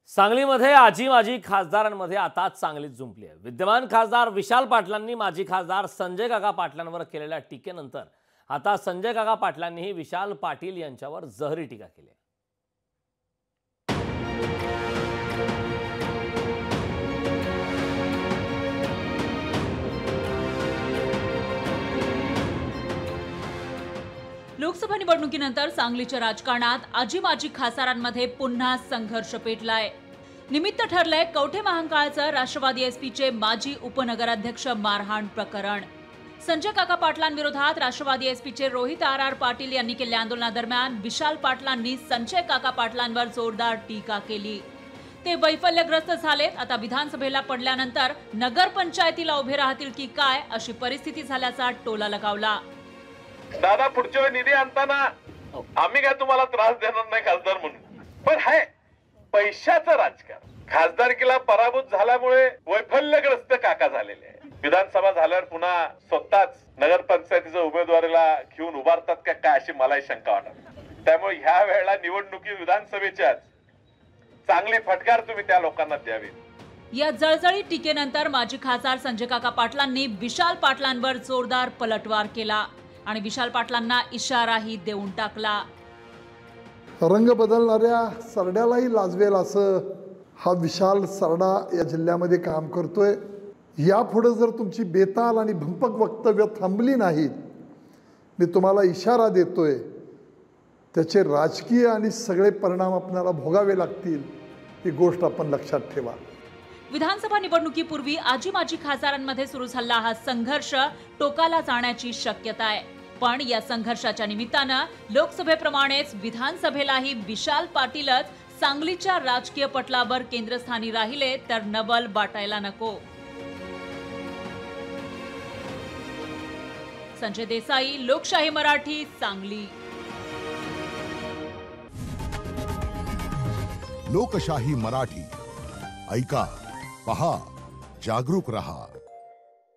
सांगलीमध्ये आजी माजी खासदारांमध्ये आता चांगलीच जुंपली आहे। विद्यमान खासदार विशाल पाटलांनी माजी खासदार संजय काका पाटलांवर केलेल्या टीकेनंतर आता संजय काका पाटलांनीही विशाल पाटील यांच्यावर जहरी टीका केली आहे। लोकसभा निवडणुकीनंतर सांगलीच्या राजकारणात आजी माजी खासदारांमध्ये पुन्हा संघर्ष पेटलाय। निमित्त ठरलंय कवठे महांकाळचं राष्ट्रवादी एसपीचे माजी उपनगराध्यक्ष मारहाण प्रकरण। संजय काका पाटलांविरोधात राष्ट्रवादी एसपीचे रोहित आर पाटील यांनी केलेल्या आंदोलनादरम्यान विशाल पाटलांनी संजय काका पाटलांवर जोरदार टीका केली। ते वैफल्यग्रस्त झालेत, आता विधानसभेला पडल्यानंतर नगरपंचायतीला उभे राहतील की काय अशी परिस्थिती झाल्याचा टोला लगावला। दादा पुढच्या वेळी निधी आणताना आम्ही काय तुम्हाला त्रास देणार नाही खासदार म्हणून, पण हाय पैशाचं राजकारण। खासदारकीला पराभूत झाल्यामुळे वैफल्यग्रस्त काका झालेले आहे। विधानसभा झाल्यावर पुन्हा स्वतःच नगरपंचायतीच्या उमेदवारीला घेऊन उभारतात का काय अशी मलाही शंका वाटत। त्यामुळे ह्या वेळेला निवडणुकी विधानसभेच्याच चांगली फटकार तुम्ही त्या लोकांना द्यावी। या जळजळी टीकेनंतर माजी खासदार संजय काका पाटलांनी विशाल पाटलांवर जोरदार पलटवार केला आणि विशाल पाटलांना इशाराही देऊन टाकला। रंग बदलणाऱ्या सरड्यालाही लाजवेल असं हा विशाल सरडा या जिल्ह्यामध्ये काम करतोय। यापुढे जर तुमची बेताल आणि भंपक वक्तव्य थांबली नाहीत, मी तुम्हाला इशारा देतोय, त्याचे राजकीय आणि सगळे परिणाम आपल्याला भोगावे लागतील। ही गोष्ट आपण लक्षात ठेवा। विधानसभा निवडणुकीपूर्वी आजी माजी खासदारांमध्ये सुरू झालेला हा संघर्ष टोकाला जाण्याची शक्यता आहे, पण या संघर्षाच्या निमित्तानं लोकसभेप्रमाणेच विधानसभेलाही विशाल पाटीलच सांगलीच्या राजकीय पटलावर केंद्रस्थानी राहिले तर नवल वाटायला नको। संजय देसाई, लोकशाही मराठी, सांगली। लोकशाही मराठी ऐका, पहा, जागरूक रहा।